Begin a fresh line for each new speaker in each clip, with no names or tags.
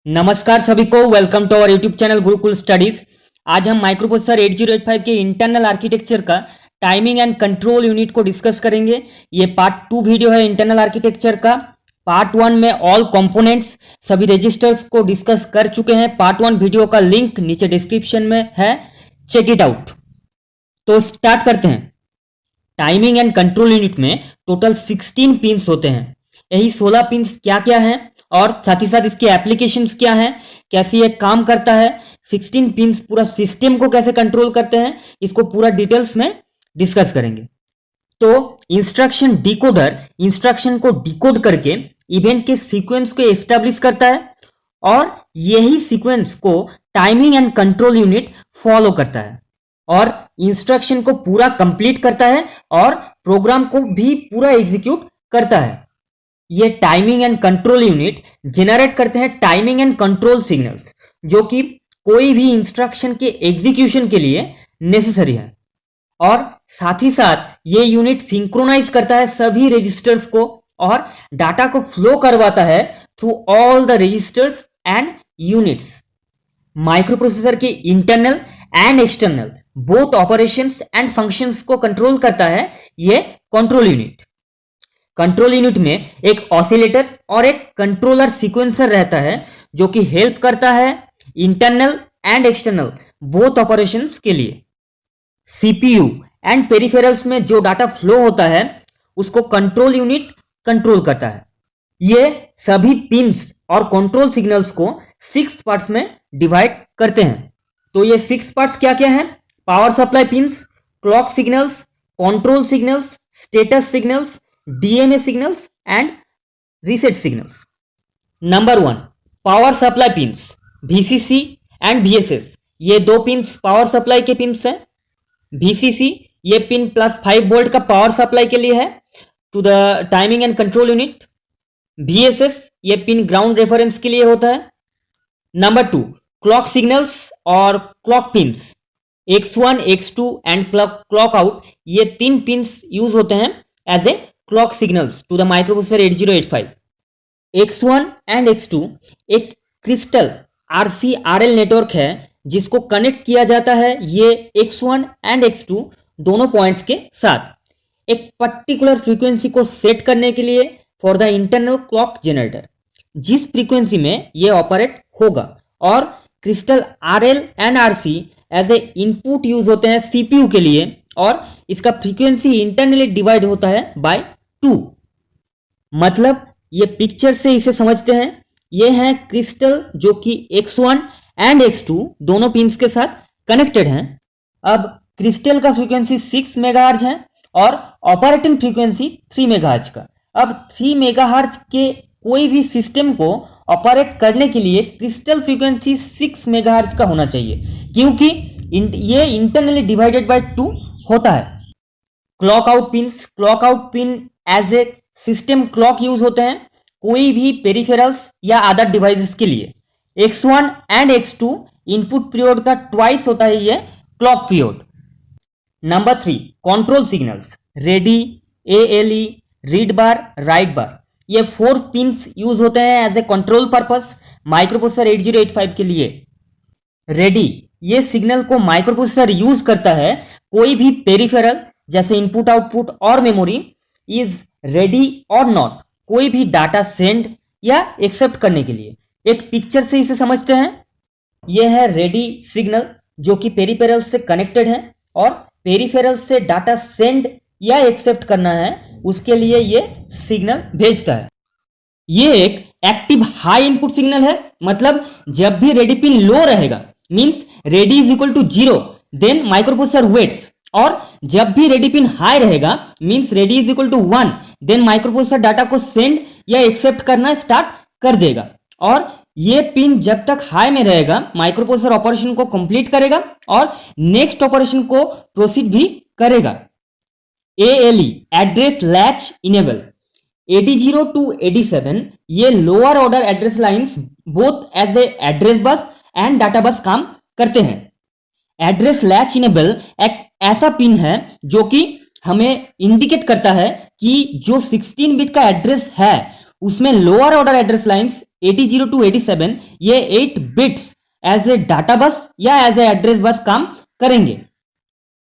नमस्कार सभी को, welcome to our YouTube channel Gurukul Studies. आज हम माइक्रोप्रोसेसर 8085 के इंटरनल आर्किटेक्चर का टाइमिंग एंड कंट्रोल यूनिट को डिस्कस करेंगे। ये पार्ट 2 वीडियो है इंटरनल आर्किटेक्चर का। पार्ट 1 में ऑल कंपोनेंट्स सभी रजिस्टर्स को डिस्कस कर चुके हैं। पार्ट 1 वीडियो का लिंक नीचे डिस्क्रिप्शन में है, चेक इट आउट। तो स्टार्ट करते हैं। टाइमिंग एंड कंट्रोल यूनिट में टोटल 16 पिंस होते हैं। यही 16 पिंस क्या क्या हैं और साथ ही साथ इसके एप्लीकेशंस क्या हैं, कैसे ये काम करता है, 16 पिंस पूरा सिस्टम को कैसे कंट्रोल करते हैं, इसको पूरा डिटेल्स में डिस्कस करेंगे। तो इंस्ट्रक्शन डिकोडर इंस्ट्रक्शन को डिकोड करके इवेंट के सीक्वेंस को एस्टेब्लिश करता है और यही सीक्वेंस को timing and control unit follow करता है और इंस्ट्रक्शन को पूरा कंप्लीट करता है और प्रोग्राम को भी पूरा एग्जीक्यूट करता है। ये timing and control unit generate करते हैं टाइमिंग एंड कंट्रोल सिग्नल्स, जो कि कोई भी इंस्ट्रक्शन के एग्जीक्यूशन के लिए नेसेसरी है। और साथ ही साथ ये यूनिट सिंक्रोनाइज करता है सभी रजिस्टर्स को और डाटा को फ्लो करवाता है through all the registers and units. Microprocessor के internal and external both operations and functions को कंट्रोल करता है ये कंट्रोल यूनिट। कंट्रोल यूनिट में एक ऑसिलेटर और एक कंट्रोलर सीक्वेंसर रहता है, जो कि हेल्प करता है internal and external both operations के लिए। सीपीयू एंड पेरिफेरल्स में जो डाटा फ्लो होता है उसको कंट्रोल यूनिट कंट्रोल करता है। ये सभी पिंस और कंट्रोल सिग्नल्स को 6 पार्ट्स में डिवाइड करते हैं। तो ये 6 पार्ट्स क्या क्या हैं? Power supply pins, clock signals, control signals, status signals, DMA signals and reset signals. Number 1, power supply pins VCC and VSS. ये दो पिंस पावर सप्लाई के पिंस हैं। वीसीसी ये पिन +5 वोल्ट का पावर सप्लाई के लिए है to the timing and control unit. VSS ये पिन ग्राउंड रेफरेंस के लिए होता है। नंबर 2, क्लॉक सिग्नल्स और clock pins X1, X2 and clock out. ये 3 पिंस यूज होते हैं as a clock signals to the microprocessor 8085। X1 and X2 एक क्रिस्टल RC/RL नेटवर्क है जिसको कनेक्ट किया जाता है ये X1 एंड X2 दोनों पॉइंट्स के साथ एक पर्टिकुलर फ्रीक्वेंसी को सेट करने के लिए for the internal clock generator, जिस फ्रीक्वेंसी में ये ऑपरेट होगा। और crystal RL and RC as a input use होते हैं CPU के लिए और इसका फ्रीक्वेंसी इंटरनली डिवाइड होता है बाय 2। मतलब ये पिक्चर से इसे समझते हैं, ये है क्रिस्टल जो कि X1 एंड X2 दोनों पिंस के साथ कनेक्टेड हैं। अब क्रिस्टल का फ्रीक्वेंसी 6 मेगाहर्ट्ज है और ऑपरेटिंग फ्रीक्वेंसी 3 मेगाहर्ट्ज का। अब 3 मेगाहर्ट्ज के कोई भी सिस्टम को ऑपरेट करने के लिए क्रिस्टल फ्रीक्वेंसी 6 मेगाहर्ट्ज का होना चाहिए, क्योंकि ये इंटरनली डिवाइडेड बाय 2 होता है। Clock out pin as a system clock use होते हैं कोई भी पेरिफेरल्स या अदर डिवाइसेस के लिए। X1 and X2 input period का ट्वाइस होता है ये clock period. Number 3, control signals ready, ALE, read bar, write bar. ये 4 पिंस यूज होते हैं as a control purpose microprocessor 8085 के लिए। रेडी ये सिग्नल को माइक्रोप्रोसेसर यूज करता है कोई भी पेरिफेरल जैसे इनपुट आउटपुट और मेमोरी इज रेडी और नॉट कोई भी डाटा सेंड या एक्सेप्ट करने के लिए। एक पिक्चर से इसे समझते हैं। यह है रेडी सिग्नल जो कि पेरिफेरल से कनेक्टेड है और पेरिफेरल से डाटा सेंड या एक्सेप्ट करना है उसके लिए ये सिग्नल भेजता है। ये एक एक्टिव हाई इनपुट सिग्नल है, मतलब जब भी रेडी पिन लो रहेगा means ready is equal to 0 then microprocessor waits, और जब भी रेडी पिन हाई रहेगा means ready is equal to 1 then microprocessor data को सेंड या एक्सेप्ट करना स्टार्ट कर देगा। और ये पिन जब तक हाई में रहेगा माइक्रोप्रोसेसर ऑपरेशन को कंप्लीट करेगा और नेक्स्ट ऑपरेशन को प्रोसीड भी करेगा। ALE address latch enable AD0 to AD7 ये lower order address lines both as a address bus and data bus काम करते हैं। एड्रेस लैच इनेबल एक ऐसा पिन है जो कि हमें इंडिकेट करता है कि जो 16 बिट का एड्रेस है उसमें lower order address lines 80 to 87 ये 8 बिट्स एज ए डाटा बस या एज ए एड्रेस बस काम करेंगे।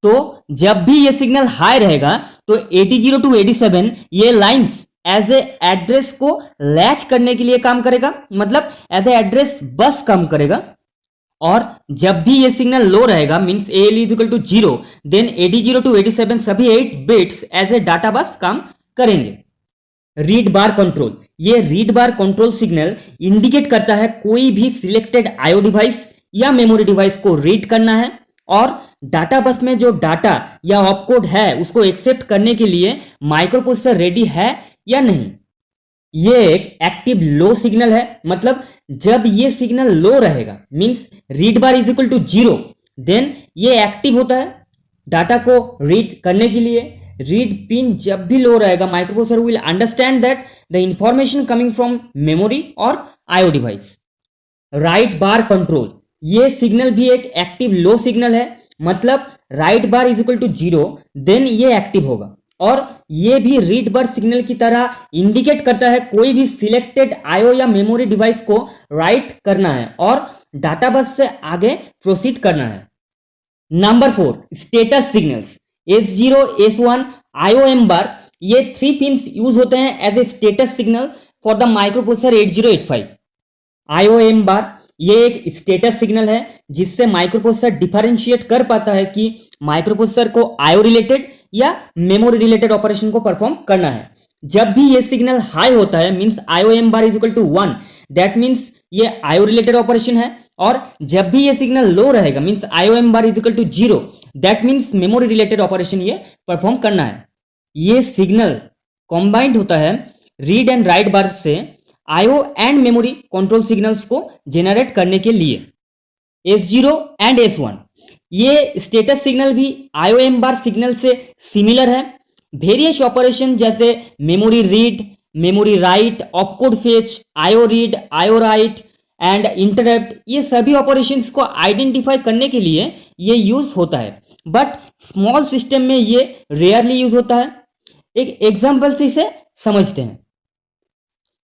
तो जब भी ये सिग्नल हाई रहेगा तो 80 to 87 ये लाइंस एज ए एड्रेस को लैच करने के लिए काम करेगा, मतलब एज ए एड्रेस बस काम करेगा। और जब भी ये सिग्नल लो रहेगा means AL is equal to 0, then 80 to 87 सभी 8 bits as a data bus काम करेंगे। रीड बार कंट्रोल, ये read bar control signal indicate करता है कोई भी सिलेक्टेड IO डिवाइस या मेमोरी डिवाइस को रीड करना है और डाटा बस में जो डाटा या ऑपकोड है उसको एक्सेप्ट करने के लिए माइक्रोप्रोसेसर रेडी है या नहीं। ये एक एक्टिव लो सिग्नल है, मतलब जब ये सिग्नल लो रहेगा means read bar is equal to 0, then ये एक्टिव होता है डाटा को रीड करने के लिए। रीड पिन जब भी लो रहेगा microprocessor will understand that the information coming from memory और IO device. Write bar control, ये सिग्नल भी एक एक्टिव लो सिग्नल है, मतलब write bar is equal to 0, then ये एक्टिव होगा और ये भी रीड बार सिग्नल की तरह इंडिकेट करता है कोई भी सिलेक्टेड IO या मेमोरी डिवाइस को राइट करना है और डाटा बस से आगे प्रोसीड करना है। Number 4, status signals. S0, S1, IOM bar ये 3 पिंस यूज होते हैं as a status signal for the microprocessor 8085। IOM bar ये एक स्टेटस सिग्नल है जिससे माइक्रोप्रोसेसर डिफरेंशिएट कर पाता है कि माइक्रोप्रोसेसर को IO रिलेटेड या मेमोरी रिलेटेड ऑपरेशन को परफॉर्म करना है। जब भी ये सिग्नल हाई होता है means IOM bar is equal to 1, that means ये IO रिलेटेड ऑपरेशन है। और जब भी ये सिग्नल लो रहेगा means IOM bar is equal to 0, that means memory related operation ये परफॉर्म करना है। ये सिग्नल कॉम्बाइंड होता है रीड एंड राइट बार से IO and memory control signals को जेनरेट करने के लिए। S0 एंड S1 ये स्टेटस सिग्नल भी IOM बार सिग्नल से सिमिलर है। वेरियस ऑपरेशन जैसे memory read, memory write, opcode fetch, IO read, IO right and interrupt, ये सभी ऑपरेशंस को आइडेंटिफाई करने के लिए ये यूज होता है, बट स्मॉल सिस्टम में ये रेयरली यूज होता है। एक एग्जांपल से इसे समझते हैं।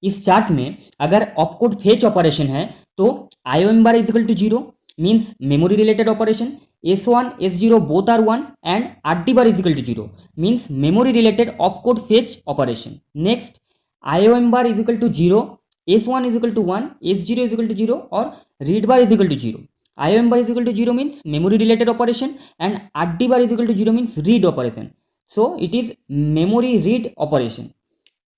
इस चार्ट में अगर ऑपकोड फेच ऑपरेशन है तो IOM bar is equal to 0 means memory related operation, S1, S0 both are 1 and RD bar is equal to 0 means memory related opcode fetch operation. Next IOM bar is equal to 0, S1 is equal to 1, S0 is equal to 0 और read bar is equal to 0। IOM bar is equal to 0 means memory related operation and RD bar is equal to 0 means read operation, so it is memory read operation.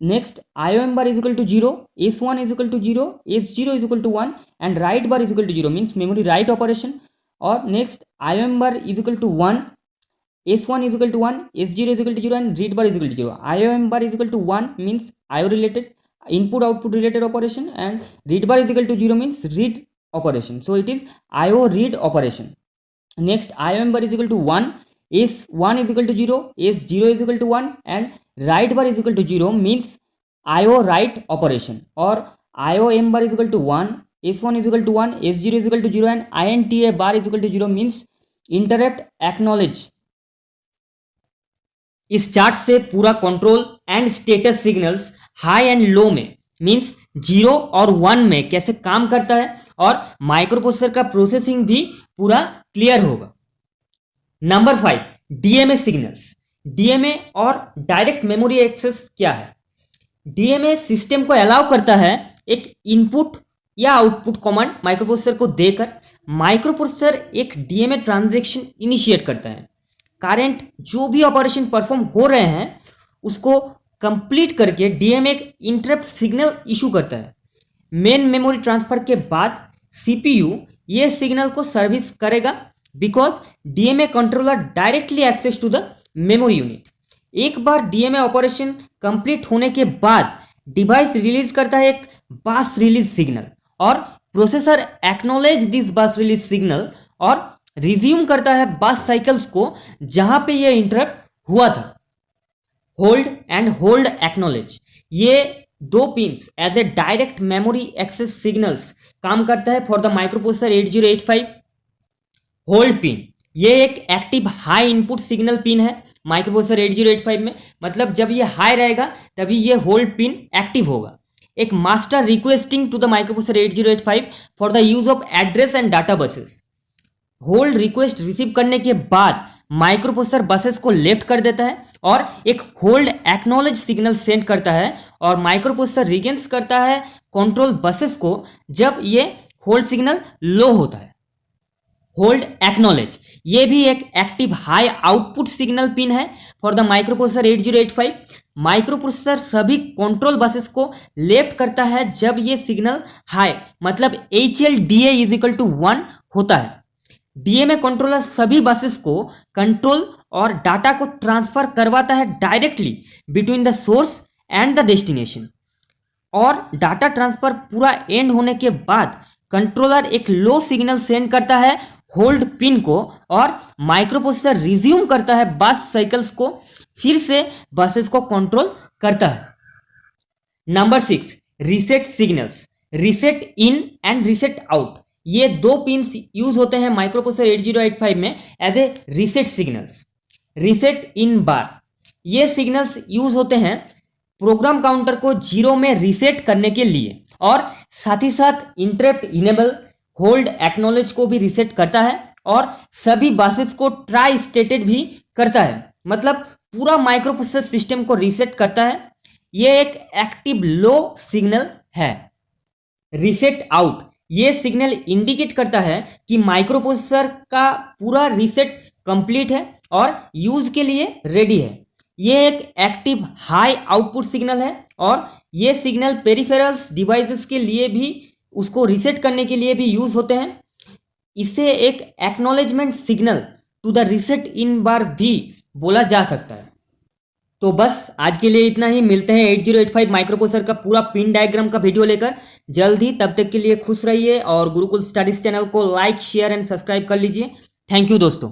Next IOM bar is equal to 0, S1 is equal to 0, S0 is equal to 1 and write bar is equal to 0 means memory write operation। और next IOM bar is equal to 1, S1 is equal to 1, S0 is equal to 0 and read bar is equal to 0। IOM bar is equal to 1 means IO related input output related operation and read bar is equal to 0 means read operation, so it is IO read operation। Next IOM bar is equal to 1, S1 is equal to 0, S0 is equal to 1 and write bar is equal to 0 means IO write operation। और IOM bar is equal to 1, S1 is equal to 1, S0 is equal to 0 and INTA bar is equal to 0 means interrupt acknowledge। इस chart से पूरा control and status signals high and low में means 0 और 1 में कैसे काम करता है और माइक्रोप्रोसेसर का प्रोसेसिंग भी पूरा क्लियर होगा। Number 5, DMA signals. DMA और डायरेक्ट मेमोरी एक्सेस क्या है? DMA सिस्टम को अलाउ करता है एक इनपुट या आउटपुट कमांड माइक्रोप्रोसेसर को देकर माइक्रोप्रोसेसर एक DMA ट्रांजैक्शन इनिशिएट करता है। करंट जो भी ऑपरेशन परफॉर्म हो रहे हैं उसको कंप्लीट करके DMA एक इंटरप्ट सिग्नल इशू करता है। मेन मेमोरी ट्रांसफर के बाद CPU ये सिग्नल को सर्विस करेगा because DMA controller directly access to the memory unit. एक बार DMA ऑपरेशन कंप्लीट होने के बाद डिवाइस रिलीज करता है एक बस रिलीज सिग्नल और प्रोसेसर एक्नॉलेज दिस बस रिलीज सिग्नल और रिज्यूम करता है बस साइकिल्स को जहां पे ये इंटरप्ट हुआ था। होल्ड एंड होल्ड एक्नॉलेज ये 2 pins as a direct memory access signals काम करता है for the microprocessor 8085। Hold pin ये एक active high input signal pin है माइक्रोप्रोसेसर 8085 में, मतलब जब ये हाई रहेगा तभी ये होल्ड पिन एक्टिव होगा। एक master requesting to the microprocessor 8085 for the use of address and data buses. Hold request receive करने के बाद माइक्रोप्रोसेसर बसेस को लेफ्ट कर देता है और एक होल्ड एक्नॉलेज सिग्नल सेंड करता है और माइक्रोप्रोसेसर रिगेन्स करता है कंट्रोल बसेस को जब ये होल्ड सिग्नल लो होता है। होल्ड एक्नॉलेज ये भी एक active high output signal pin है फॉर द माइक्रोप्रोसेसर 8085। माइक्रोप्रोसेसर सभी कंट्रोल बसेस को लेफ्ट करता है जब ये सिग्नल हाई मतलब HLDA इज इक्वल टू 1 होता है। डीए में कंट्रोलर सभी बसेस को कंट्रोल और डाटा को ट्रांसफर करवाता है directly between the source and the destination, और डाटा ट्रांसफर पूरा एंड होने के बाद कंट्रोलर एक लो सिग्नल सेंड करता है होल्ड पिन को और माइक्रोप्रोसेसर रिज्यूम करता है बस साइकिल्स को, फिर से बसेस को कंट्रोल करता है। Number 6, reset signals, reset in and reset out. ये दो पिन्स यूज होते हैं माइक्रोप्रोसेसर 8085 में as a reset signals. Reset in bar, ये सिग्नल्स यूज होते हैं प्रोग्राम काउंटर को 0 में रीसेट करने के लिए, और साथ ही साथ इंटरप्ट इनेबल होल्ड एक्नॉलेज को भी रीसेट करता है और सभी बसेस को ट्राई स्टेटेड भी करता है, मतलब पूरा माइक्रोप्रोसेसर सिस्टम को रीसेट करता है। ये एक एक्टिव लो सिग्नल है। रीसेट आउट, ये सिग्नल इंडिकेट करता है कि माइक्रोप्रोसेसर का पूरा रीसेट कंप्लीट है और यूज के लिए रेडी है। ये एक एक्टिव हाई आउटपुट सिग्नल है और ये सिग्नल पेरिफेरल्स डिवाइसेस के लिए भी उसको रीसेट करने के लिए भी यूज होते हैं। इसे एक acknowledgement signal to the reset in bar भी बोला जा सकता है। तो बस आज के लिए इतना ही, मिलते हैं 8085 माइक्रोप्रोसेसर का पूरा पिन डायग्राम का वीडियो लेकर जल्द ही। तब तक के लिए खुश रहिए और गुरुकुल स्टडीज चैनल को लाइक शेयर एंड सब्सक्राइब कर लीजिए। थैंक यू दोस्तों।